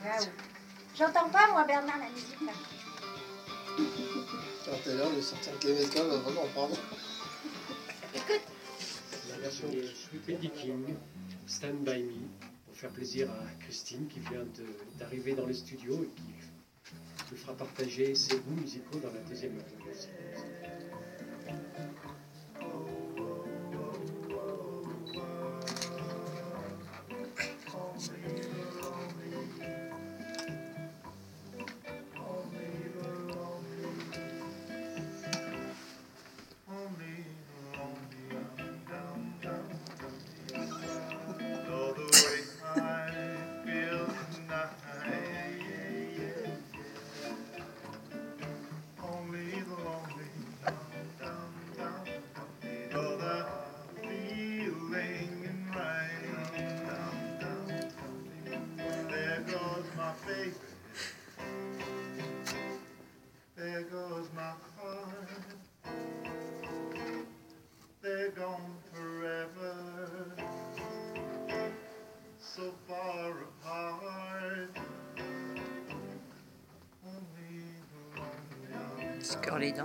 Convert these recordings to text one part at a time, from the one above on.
Ah oui. J'entends pas, moi, Bernard, la musique, là. Tout à l'heure, de sortir Québécois, va vraiment prendre. Écoute. La version. Sweet Lady King, Stand By Me, pour faire plaisir à Christine qui vient d'arriver dans les studios et qui nous fera partager ses goûts musicaux dans la deuxième heure. Score les dents.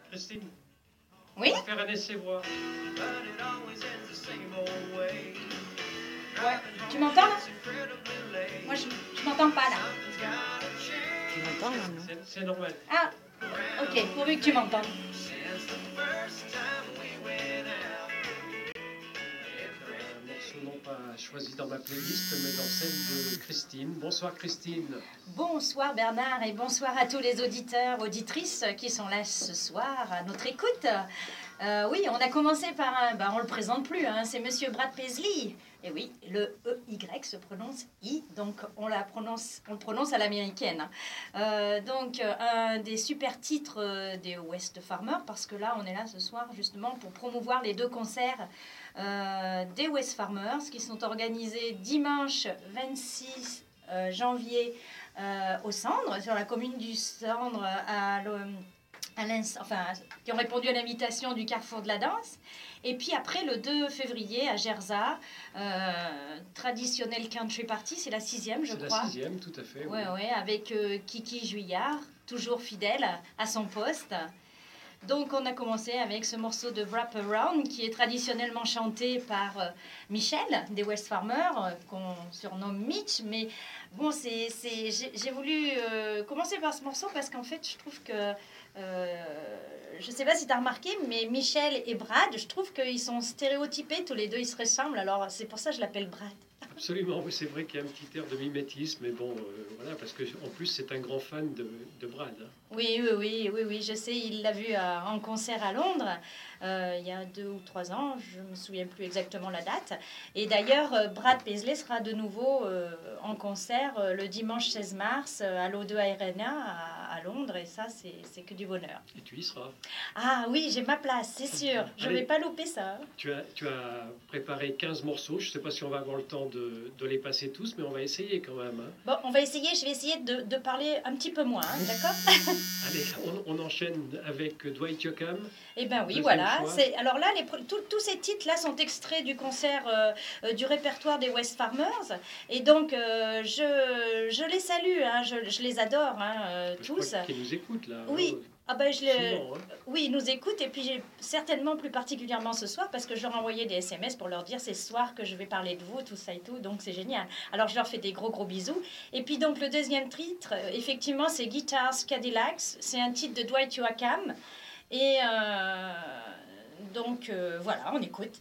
Christine, Oui? on va faire un essai voix. Ouais. Tu m'entends, là? Moi, je m'entends pas, là. Tu m'entends là, non? C'est normal. Ah, ok, pourvu que tu m'entendes. Un morceau non pas choisi dans ma playlist, mais dans celle de Christine. Bonsoir Christine. Bonsoir Bernard et bonsoir à tous les auditeurs, auditrices qui sont là ce soir à notre écoute. Oui, on a commencé par on le présente plus, hein, c'est Monsieur Brad Paisley. Et oui, le EY se prononce I, donc on le prononce à l'américaine. Donc un des super titres des West Farmers, parce que là on est là ce soir justement pour promouvoir les deux concerts des West Farmers qui sont organisés dimanche 26 janvier au Cendre, sur la commune du Cendre, qui ont répondu à l'invitation du Carrefour de la Danse. Et puis après, le 2 février, à Gerza, traditionnel country party, c'est la 6e, je crois. C'est la 6e, tout à fait. Oui, avec Kiki Juillard, toujours fidèle à son poste. Donc on a commencé avec ce morceau de Wrap Around qui est traditionnellement chanté par Michel des West Farmers, qu'on surnomme Mitch. Mais bon, j'ai voulu commencer par ce morceau parce qu'en fait je trouve que, je ne sais pas si tu as remarqué, mais Michel et Brad, je trouve qu'ils sont stéréotypés, tous les deux ils se ressemblent, alors c'est pour ça que je l'appelle Brad. Absolument, oui, c'est vrai qu'il y a un petit air de mimétisme, mais bon, voilà, parce qu'en plus c'est un grand fan de Brad. Hein. Oui, je sais, il l'a vu en concert à Londres il y a 2 ou 3 ans, je ne me souviens plus exactement la date. Et d'ailleurs, Brad Paisley sera de nouveau en concert le dimanche 16 mars à l'O2 Arena à Londres, et ça, c'est que du bonheur. Et tu y seras. Ah oui, j'ai ma place, c'est sûr, je ne vais pas louper ça. Tu as préparé 15 morceaux, je ne sais pas si on va avoir le temps de les passer tous, mais on va essayer quand même. Hein. Bon, je vais essayer de parler un petit peu moins, hein, d'accord? Allez, on enchaîne avec Dwight Yoakam. Eh bien oui, voilà. Alors là, tous ces titres-là sont extraits du concert du répertoire des West Farmers. Et donc, je les salue, hein, je les adore, hein, tous. Je crois qu'ils nous écoutent, là. Oui. Souvent, hein. Oui, ils nous écoutent, et puis certainement plus particulièrement ce soir, parce que je leur ai envoyé des SMS pour leur dire c'est ce soir que je vais parler de vous, tout ça et tout, donc c'est génial. Alors je leur fais des gros bisous. Et puis donc le deuxième titre, effectivement, c'est Guitars Cadillacs, c'est un titre de Dwight Yoakam, et donc voilà, on écoute.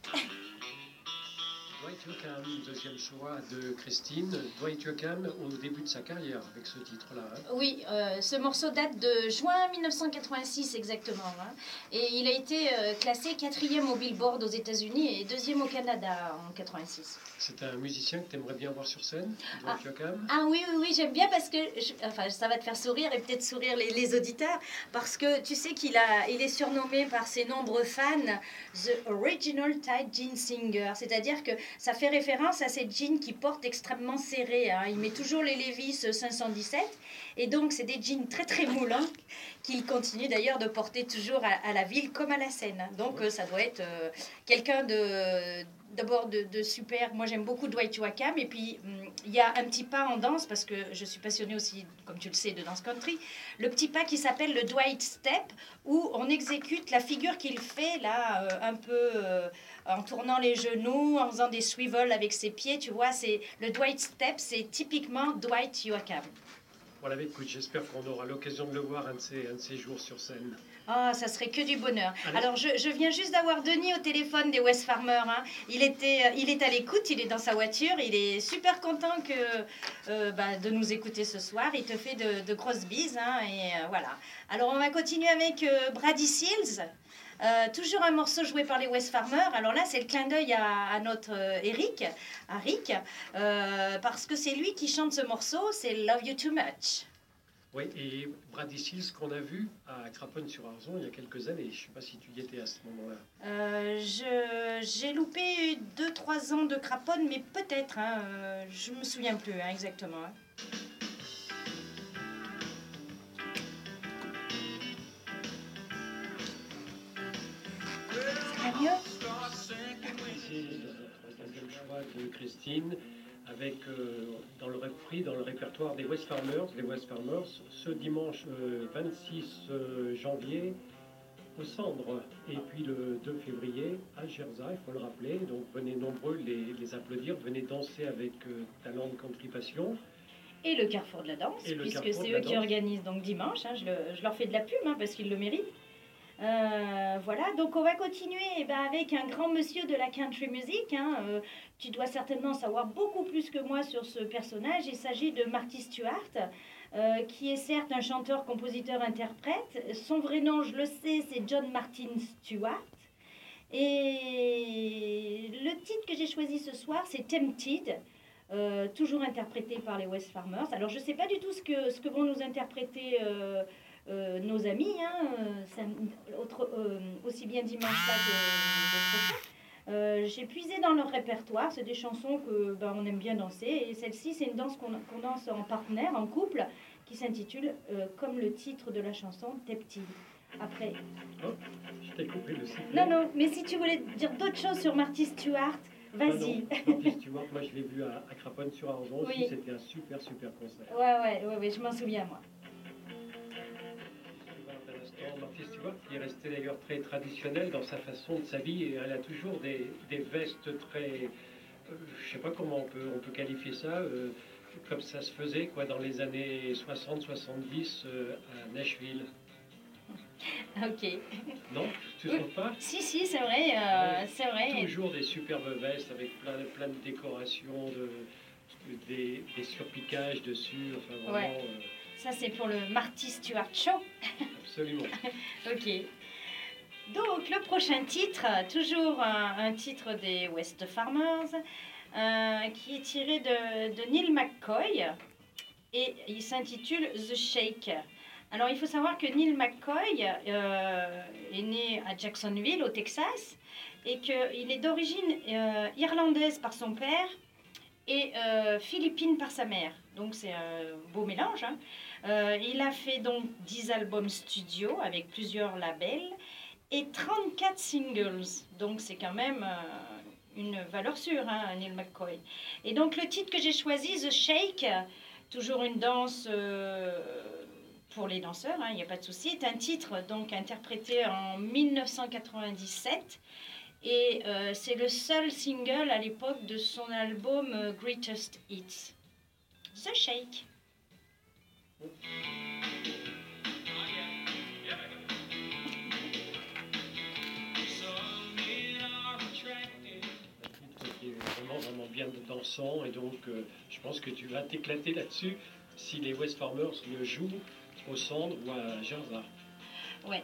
Dwight Yoakam, deuxième choix de Christine. Dwight Yoakam au début de sa carrière avec ce titre-là. Hein. Oui, ce morceau date de juin 1986 exactement. Hein. Et il a été classé 4e au Billboard aux États-Unis et 2e au Canada en 86. C'est un musicien que tu aimerais bien voir sur scène, Dwight Yoakam? Ah oui, j'aime bien parce que, ça va te faire sourire et peut-être sourire les auditeurs, parce que tu sais il est surnommé par ses nombreux fans The Original Tight Jean Singer, c'est-à-dire que ça fait référence à ces jeans qu'il porte extrêmement serrés. Hein. Il met toujours les Levi's 517 et donc c'est des jeans très très moulants qu'il continue d'ailleurs de porter toujours à la ville comme à la scène. Donc ça doit être quelqu'un d'abord de super. Moi j'aime beaucoup Dwight Yoakam et puis il y a un petit pas en danse parce que je suis passionnée aussi, comme tu le sais, de danse country. Le petit pas qui s'appelle le Dwight Step où on exécute la figure qu'il fait là un peu en tournant les genoux, en faisant des swivels avec ses pieds. Tu vois, c'est le Dwight Step, c'est typiquement Dwight Yoakam. Voilà, écoute, j'espère qu'on aura l'occasion de le voir un de ces jours sur scène. Ah, ça serait que du bonheur. Allez. Alors, je viens juste d'avoir Denis au téléphone des West Farmers. Hein. Il est à l'écoute, il est dans sa voiture. Il est super content de nous écouter ce soir. Il te fait de grosses bises. Hein, et voilà. Alors, on va continuer avec Brady Seals. Toujours un morceau joué par les West Farmers. Alors là, c'est le clin d'œil à notre Rick, parce que c'est lui qui chante ce morceau. C'est Love You Too Much. Oui, et Brady Seals qu'on a vu à Craponne-sur-Arzon il y a quelques années. Je ne sais pas si tu y étais à ce moment-là. J'ai loupé 2-3 ans de Craponne, mais peut-être. Hein, je ne me souviens plus hein, exactement. Hein. Ça va mieux? Ici, le troisième choix de Christine, avec dans le répertoire des West Farmers, les West Farmers, ce dimanche 26 janvier au Cendres, et puis le 2 février à Gerza, il faut le rappeler. Donc venez nombreux les applaudir, venez danser avec Talent de Country Passion. Et le Carrefour de la Danse, puisque c'est eux qui organisent donc dimanche. Hein, je leur fais de la pub hein, parce qu'ils le méritent. Voilà, donc on va continuer avec un grand monsieur de la country music. Hein, tu dois certainement savoir beaucoup plus que moi sur ce personnage. Il s'agit de Marty Stuart, qui est certes un chanteur, compositeur, interprète. Son vrai nom, je le sais, c'est John Martin Stewart. Et le titre que j'ai choisi ce soir, c'est Tempted, toujours interprété par les West Farmers. Alors je ne sais pas du tout ce que vont nous interpréter nos amis, hein, aussi bien dimanche là que prochain. J'ai puisé dans leur répertoire, c'est des chansons que on aime bien danser, et celle-ci c'est une danse qu'on danse en partenaire, en couple, qui s'intitule comme le titre de la chanson, Tempted. Après. Oh, je t'ai coupé le sifflet. Non, mais si tu voulais dire d'autres choses sur Marty Stuart, vas-y. Marty Stuart, moi je l'ai vu à Craponne-sur-Arzon aussi, oui. C'était un super concert. Ouais, je m'en souviens moi. Marty Stuart qui est resté d'ailleurs très traditionnel dans sa façon de s'habiller. Elle a toujours des vestes très... je sais pas comment on peut qualifier ça, comme ça se faisait quoi, dans les années 60-70 à Nashville. Ok. Non, tu ne trouves pas? Si, c'est vrai, c'est vrai. Toujours des superbes vestes avec plein de décorations, des surpiquages dessus, enfin vraiment... Ouais. Ça, c'est pour le Marty Stuart Show. Absolument. Ok. Donc, le prochain titre, toujours un titre des West Farmers, qui est tiré de Neil McCoy, et il s'intitule The Shake. Alors, il faut savoir que Neil McCoy est né à Jacksonville, au Texas, et qu'il est d'origine irlandaise par son père et philippine par sa mère. Donc, c'est un beau mélange. Hein. Il a fait donc 10 albums studio avec plusieurs labels et 34 singles. Donc, c'est quand même une valeur sûre, hein, Neil McCoy. Et donc, le titre que j'ai choisi, The Shake, toujours une danse... pour les danseurs, il n'y a pas de souci, est un titre donc interprété en 1997 et c'est le seul single à l'époque de son album Greatest Hits. The Shake. Qui est vraiment bien dansant et donc je pense que tu vas t'éclater là-dessus si les West Farmers le jouent au Cendres ou à Gerza. Ouais.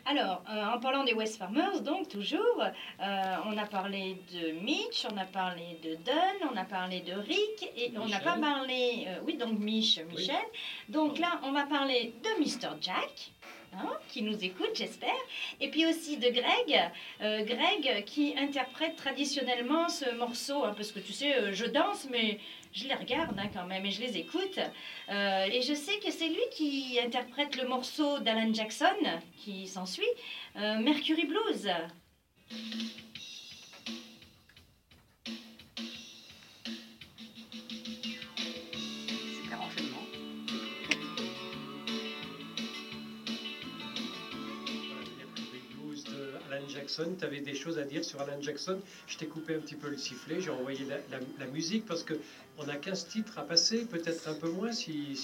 Alors, en parlant des West Farmers, donc toujours, on a parlé de Mitch, on a parlé de Dunn, on a parlé de Rick, et Michel. On n'a pas parlé, donc Michel. Donc là, on va parler de Mr. Jack. hein, qui nous écoute, j'espère. Et puis aussi de Greg, Greg qui interprète traditionnellement ce morceau, hein, parce que tu sais, je danse, mais je les regarde hein, quand même et je les écoute. Et je sais que c'est lui qui interprète le morceau d'Alan Jackson, qui s'ensuit, Mercury Blues. Super enchaînement. Alan Jackson, tu avais des choses à dire sur Alan Jackson. Je t'ai coupé un petit peu le sifflet, j'ai envoyé la musique parce que on a 15 titres à passer, peut-être un peu moins si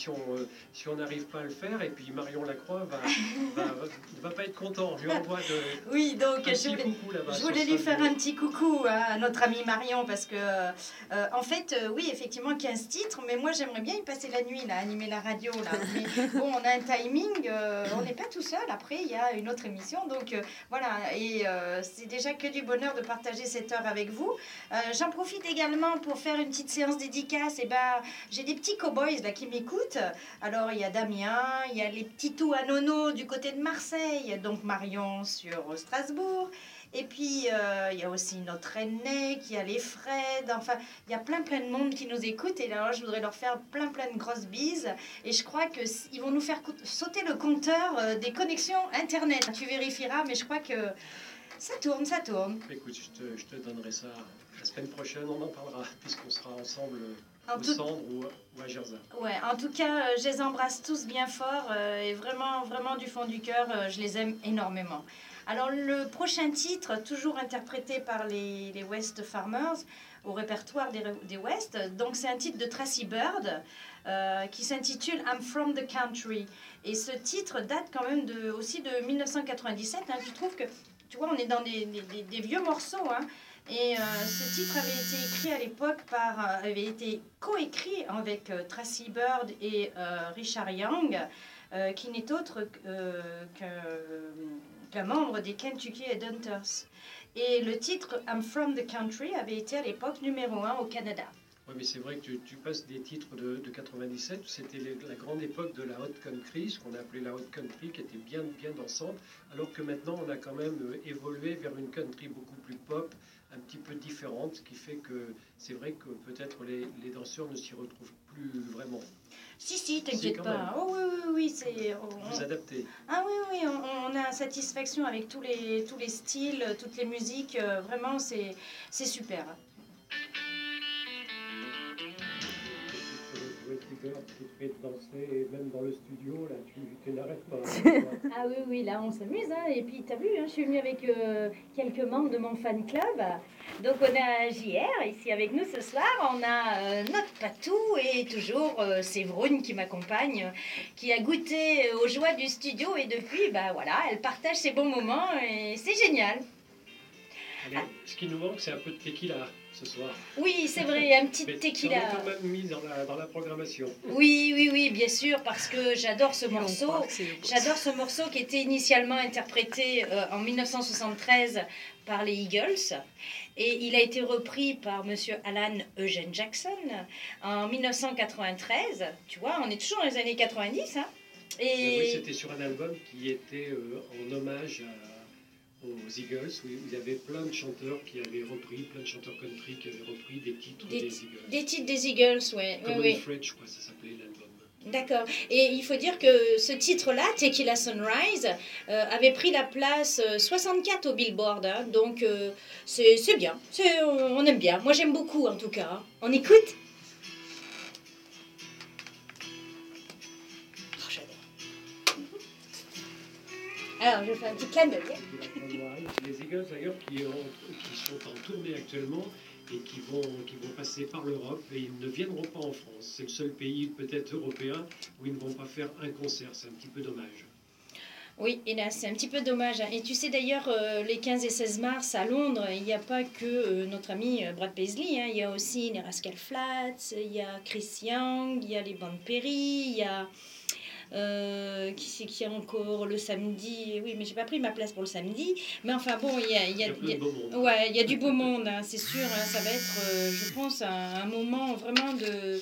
on n'arrive pas à le faire. Et puis Marion Lacroix va pas être content. Je lui envoie Oui, donc je voulais lui faire un petit coucou hein, à notre amie Marion parce que, en fait, oui, effectivement, 15 titres, mais moi j'aimerais bien y passer la nuit, là, animer la radio. Là. Mais bon, on a un timing, on n'est pas tout seul. Après, il y a une autre émission, donc voilà. Et c'est déjà que du bonheur de partager cette heure avec vous. J'en profite également pour faire une petite séance dédicace. Et ben, j'ai des petits cowboys là qui m'écoutent. Alors il y a Damien, il y a les petits tout à Nono du côté de Marseille, donc Marion sur Strasbourg. Et puis il y a aussi notre René, il y a les Fred, enfin il y a plein de monde qui nous écoute. Et là je voudrais leur faire plein de grosses bises. Et je crois qu'ils vont nous faire sauter le compteur des connexions internet. Tu vérifieras, mais je crois que ça tourne. Écoute, je te donnerai ça la semaine prochaine, on en parlera, puisqu'on sera ensemble au Cendre ou à Gerza. Ouais, en tout cas, je les embrasse tous bien fort et vraiment du fond du cœur, je les aime énormément. Alors le prochain titre, toujours interprété par les West Farmers, au répertoire des West, donc c'est un titre de Tracy Bird qui s'intitule I'm From the Country. Et ce titre date quand même aussi de 1997. Hein. Tu trouves que, tu vois, on est dans des vieux morceaux. Hein. Et ce titre avait été écrit à l'époque avait été coécrit avec Tracy Bird et Richard Young, qui n'est autre qu'un membre des Kentucky Headhunters. Et le titre I'm From the Country avait été à l'époque numéro 1 au Canada. Oui, mais c'est vrai que tu passes des titres de 97, c'était la grande époque de la hot country, ce qu'on a appelé la hot country, qui était bien dansante, alors que maintenant on a quand même évolué vers une country beaucoup plus pop, un petit peu différente, ce qui fait que c'est vrai que peut-être les danseurs ne s'y retrouvent plus vraiment. Si, t'inquiète pas. Oh, oui, c'est... Vous adaptez. Ah oui, on a satisfaction avec tous les styles, toutes les musiques, vraiment c'est super. Qui te fait danser, et même dans le studio, là, tu n'arrêtes pas. Ah oui, là on s'amuse, hein. Et puis t'as vu, hein, je suis venue avec quelques membres de mon fan club. Donc on a JR ici avec nous ce soir, on a notre Patou et toujours Séverine qui m'accompagne, qui a goûté aux joies du studio et depuis, bah voilà, elle partage ses bons moments et c'est génial. Allez, ce qui nous manque, c'est un peu de tequila ce soir. Oui, c'est vrai, un petit tequila. On quand même mis dans la programmation. Oui, bien sûr, parce que j'adore ce morceau. J'adore ce morceau qui était initialement interprété en 1973 par les Eagles. Et il a été repris par monsieur Alan Eugene Jackson en 1993. Tu vois, on est toujours dans les années 90. Hein. Et... Oui, c'était sur un album qui était en hommage aux Eagles, où il y avait plein de chanteurs qui avaient repris, plein de chanteurs country qui avaient repris des titres des Eagles. Des titres des Eagles, oui. Common Fred, je crois que ça s'appelait l'album. D'accord. Et il faut dire que ce titre-là, Tequila Sunrise, avait pris la place 64 au Billboard. Hein, donc c'est bien, on aime bien. Moi j'aime beaucoup en tout cas. Hein. On écoute ? Oh, j'adore. Alors je fais un petit clin d'œil. Les Eagles d'ailleurs qui sont en tournée actuellement et qui vont passer par l'Europe et ils ne viendront pas en France. C'est le seul pays peut-être européen où ils ne vont pas faire un concert. C'est un petit peu dommage. Oui, et là c'est un petit peu dommage. Et tu sais d'ailleurs, les 15 et 16 mars à Londres, il n'y a pas que notre ami Brad Paisley. Hein, il y a aussi les Rascal Flatts, il y a Chris Young, il y a les Bandes Perry, il y a... qui c'est qui a encore le samedi? Oui, mais j'ai pas pris ma place pour le samedi. Mais enfin bon, il y a du beau monde, hein, c'est sûr. Hein, ça va être, je pense, un moment vraiment de...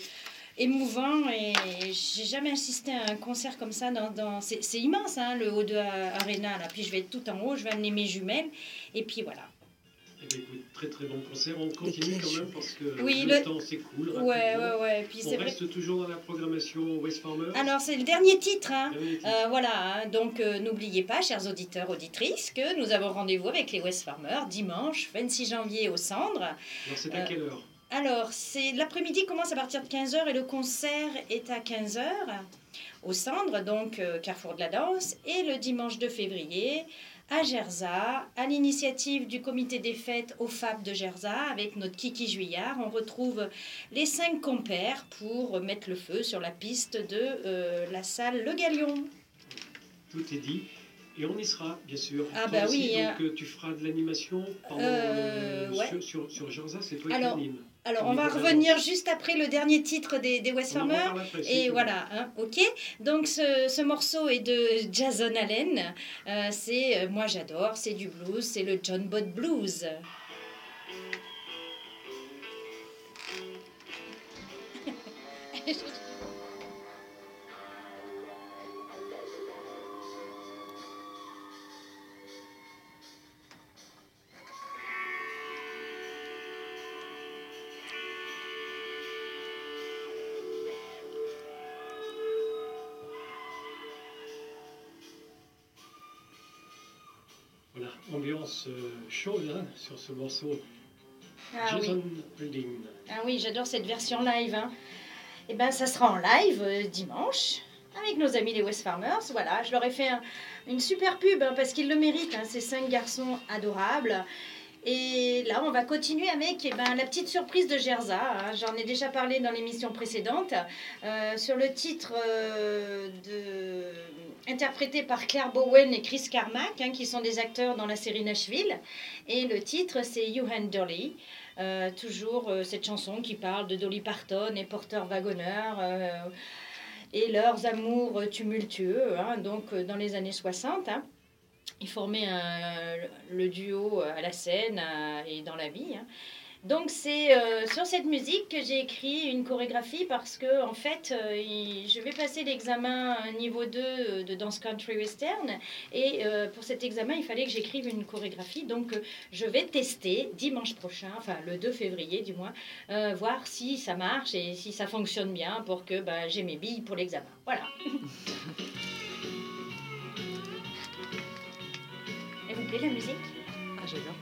émouvant et j'ai jamais assisté à un concert comme ça. C'est immense, hein, le O2 Arena. Là. Puis je vais être tout en haut, je vais amener mes jumelles. Et puis voilà. Eh bien, écoute, très très bon concert. On continue quand même parce que oui, le temps s'écoule rapidement. Ouais. Puis on reste toujours dans la programmation West Farmers. Alors c'est le dernier titre. Hein. Dernier titre. Voilà, hein. Donc n'oubliez pas, chers auditeurs, auditrices, que nous avons rendez-vous avec les West Farmers dimanche 26 janvier au Cendres. Alors c'est à quelle heure? Alors, c'est l'après-midi commence à partir de 15h et le concert est à 15h au Cendres, donc Carrefour de la Danse. Et le dimanche 2 février à Gerza, à l'initiative du comité des fêtes au FAB de Gerza, avec notre Kiki Juillard, on retrouve les 5 compères pour mettre le feu sur la piste de la salle Le Galion. Tout est dit. Et on y sera, bien sûr. Ah toi bah aussi, oui. Donc tu feras de l'animation pendant ouais. sur Gerza, c'est toi Alors, qui anime. Alors, on va revenir juste après le dernier titre des West Farmers. Et si voilà, hein, ok. Donc, ce morceau est de Jason Allen. C'est, moi j'adore, c'est du blues, c'est le John Bott Blues. Voilà, ambiance chaude hein, sur ce morceau. Ah Jason oui. Allen. Ah oui, j'adore cette version live. Hein. Et ben, ça sera en live dimanche avec nos amis les West Farmers. Voilà, je leur ai fait une super pub hein, parce qu'ils le méritent. Hein, ces 5 garçons adorables. Et là, on va continuer avec la petite surprise de Gerza. Hein. J'en ai déjà parlé dans l'émission précédente sur le titre interprété par Claire Bowen et Chris Carmack, hein, qui sont des acteurs dans la série Nashville. Et le titre, c'est You and Dolly. Toujours cette chanson qui parle de Dolly Parton et Porter Wagoner et leurs amours tumultueux, hein, donc dans les années 60. Hein. Ils formaient le duo à la scène et dans la vie. Hein. Donc c'est sur cette musique que j'ai écrit une chorégraphie parce que en fait je vais passer l'examen niveau 2 de danse country western et pour cet examen il fallait que j'écrive une chorégraphie donc je vais tester dimanche prochain, enfin le 2 février du moins, voir si ça marche et si ça fonctionne bien pour que j'ai mes billes pour l'examen. Voilà. Et vous plaît la musique? Ah, j'adore.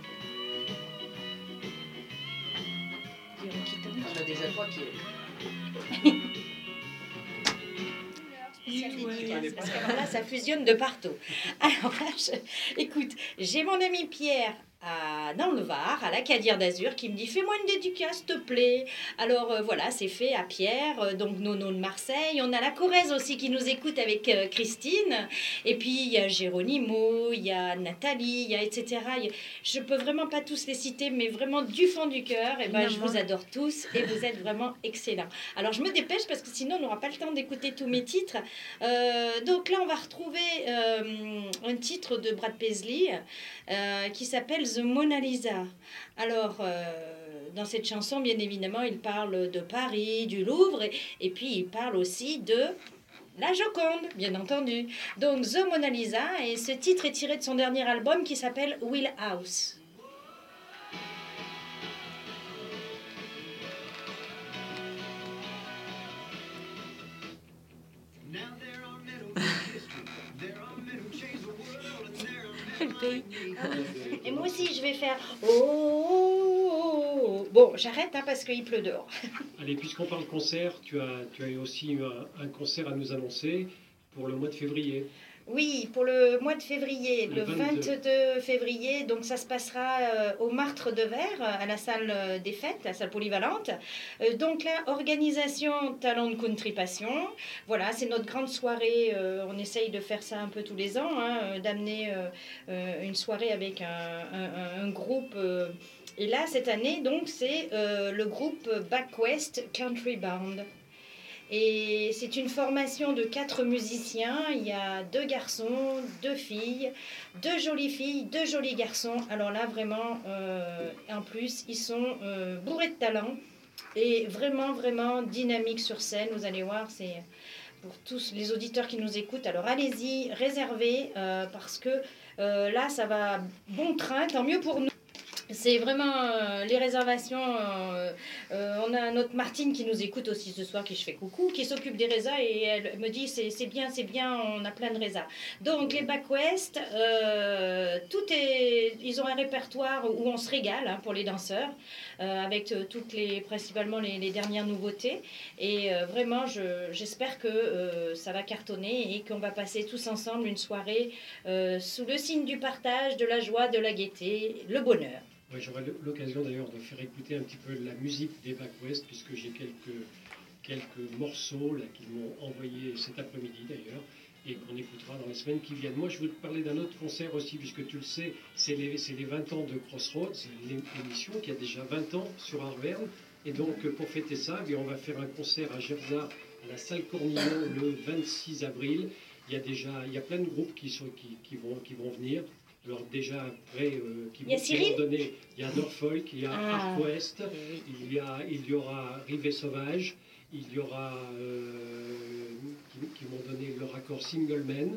On a déjà trois qui parce que là, ça fusionne de partout. Alors là, écoute, j'ai mon ami Pierre dans le Var, à l'Acadière d'Azur, qui me dit « Fais-moi une dédicace, s'il te plaît ». Alors voilà, c'est fait à Pierre, donc Nono de Marseille. On a la Corrèze aussi qui nous écoute avec Christine. Et puis il y a Géronimo, il y a Nathalie, il y a etc. Je peux vraiment pas tous les citer, mais vraiment du fond du cœur, et je vous adore tous et vous êtes vraiment excellents. Alors je me dépêche parce que sinon on n'aura pas le temps d'écouter tous mes titres. Donc là on va retrouver un titre de Brad Paisley qui s'appelle The Mona Lisa. Alors, dans cette chanson, bien évidemment, il parle de Paris, du Louvre, et puis il parle aussi de la Joconde, bien entendu. Donc, The Mona Lisa, et ce titre est tiré de son dernier album qui s'appelle Wheel House. Et moi aussi, je vais faire oh. Bon, j'arrête parce qu'il pleut dehors. Allez, puisqu'on parle concert, tu as aussi un concert à nous annoncer pour le mois de février. Oui, pour le mois de février, le 22 février, donc ça se passera au Martre de Verre, à la salle des fêtes, la salle polyvalente. Donc là, organisation Talent de Country Passion. Voilà, c'est notre grande soirée. On essaye de faire ça un peu tous les ans, d'amener une soirée avec un groupe. Et là, cette année, donc, c'est le groupe Back West Country Band. Et c'est une formation de 4 musiciens. Il y a 2 garçons, 2 filles, 2 jolies filles, 2 jolis garçons. Alors là, vraiment, en plus, ils sont bourrés de talent. et vraiment, vraiment dynamique sur scène. Vous allez voir, c'est pour tous les auditeurs qui nous écoutent. Alors allez-y, réservez, parce que là, ça va bon train, tant mieux pour nous. C'est vraiment les réservations. On a notre Martine qui nous écoute aussi ce soir, qui je fais coucou, qui s'occupe des résas et elle me dit c'est bien, on a plein de résas. Donc les Back West, tout est, ils ont un répertoire où on se régale hein, pour les danseurs, avec principalement les dernières nouveautés. Et vraiment, j'espère que ça va cartonner et qu'on va passer tous ensemble une soirée sous le signe du partage, de la joie, de la gaieté, le bonheur. Ouais, j'aurai l'occasion d'ailleurs de faire écouter un petit peu la musique des Back West, puisque j'ai quelques morceaux là, qu'ils m'ont envoyés cet après-midi d'ailleurs, et qu'on écoutera dans les semaines qui viennent. Moi, je veux te parler d'un autre concert aussi, puisque tu le sais, c'est les 20 ans de Crossroads, l'émission qui a déjà 20 ans sur Arverne. Et donc, pour fêter ça, on va faire un concert à Gerza, à la salle Cornillon, le 26 avril. Il y a plein de groupes qui vont venir. Alors déjà après, qui vont donner, il y a Norfolk, il y a Arc West, il y aura Rivet Sauvage, il y aura qui vont donner leur accord Singleman,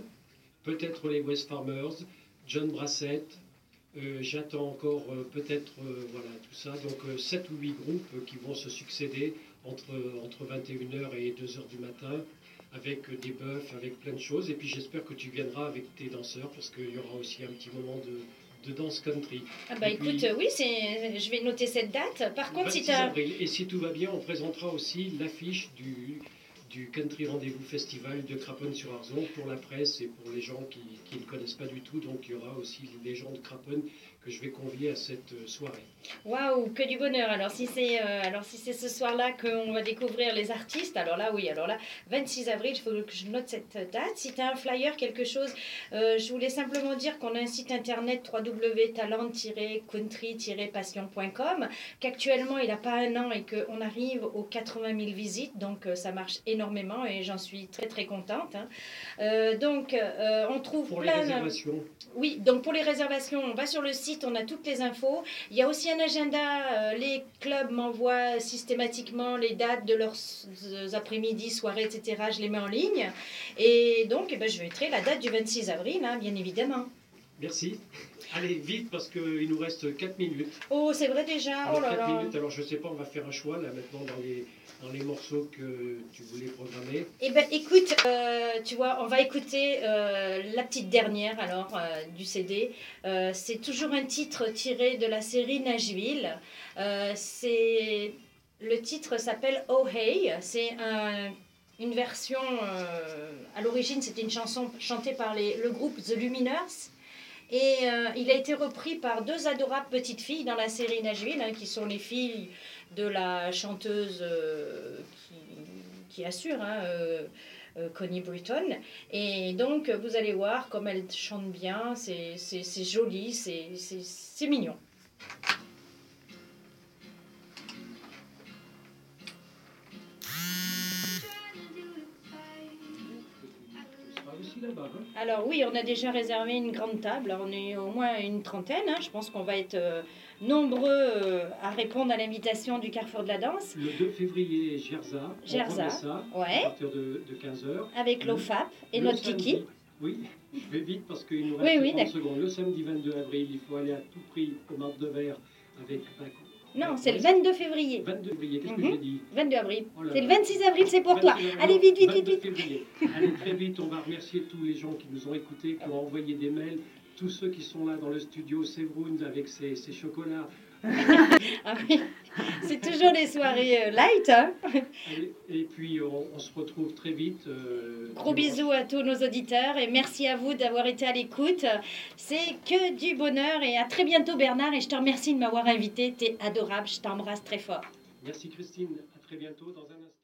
peut-être les West Farmers, John Brassett, j'attends encore peut-être voilà tout ça, donc 7 ou 8 groupes qui vont se succéder entre 21h et 2h du matin, avec des bœufs, avec plein de choses. Et puis j'espère que tu viendras avec tes danseurs, parce qu'il y aura aussi un petit moment de danse country. Ah bah écoute, oui, je vais noter cette date. Par contre, si tu as... avril. Et si tout va bien, on présentera aussi l'affiche du Country Rendez-vous Festival de Craponne-sur-Arzon pour la presse et pour les gens qui ne connaissent pas du tout. Donc il y aura aussi les gens de Craponne que je vais convier à cette soirée. Waouh, que du bonheur. Alors si c'est ce soir-là qu'on va découvrir les artistes, alors là, 26 avril, il faut que je note cette date. Si tu as un flyer, quelque chose, je voulais simplement dire qu'on a un site internet www.talent-country-passion.com, qu'actuellement il n'a pas un an et qu'on arrive aux 80 000 visites, donc ça marche énormément et j'en suis très très contente. Hein. On trouve pour plein... les réservations. Oui, donc pour les réservations, on va sur le site, on a toutes les infos. Il y a aussi un agenda, les clubs m'envoient systématiquement les dates de leurs après-midi, soirées, etc. Je les mets en ligne. Et donc, je mettrai la date du 26 avril, hein, bien évidemment. Merci. Allez, vite, parce qu'il nous reste 4 minutes. Oh, c'est vrai déjà. Alors, oh là 4 là. minutes, alors je ne sais pas, on va faire un choix là maintenant dans les morceaux que tu voulais programmer. Eh bien, écoute, tu vois, on va écouter la petite dernière alors du CD. C'est toujours un titre tiré de la série Nashville. Le titre s'appelle Oh Hey. C'est une version, à l'origine, c'était une chanson chantée par le groupe The Lumineers. Et il a été repris par 2 adorables petites filles dans la série Nashville, hein, qui sont les filles de la chanteuse qui assure, hein, Connie Britton. Et donc, vous allez voir comme elles chantent bien, c'est joli, c'est mignon. Alors oui, on a déjà réservé une grande table, on est au moins une trentaine, hein. Je pense qu'on va être nombreux à répondre à l'invitation du Carrefour de la Danse. Le 2 février, Gerza, ouais. à partir de 15h. Avec l'OFAP et notre Kiki. Oui, je vais vite parce qu'il nous reste 30 secondes. Le samedi 22 avril, il faut aller à tout prix au Marc de Verre avec... Non, c'est le 22 février. 22 février, qu'est-ce que j'ai dit? 22 avril. C'est le 26 avril, c'est pour toi. Allez, vite. Allez, très vite, on va remercier tous les gens qui nous ont écoutés, qui ont envoyé des mails, tous ceux qui sont là dans le studio, Séveroun avec ses chocolats. Ah oui, c'est toujours des soirées light. Hein. Et puis, on se retrouve très vite. Gros bisous à tous nos auditeurs et merci à vous d'avoir été à l'écoute. C'est que du bonheur et à très bientôt Bernard et je te remercie de m'avoir invité. T'es adorable, je t'embrasse très fort. Merci Christine, à très bientôt dans un instant.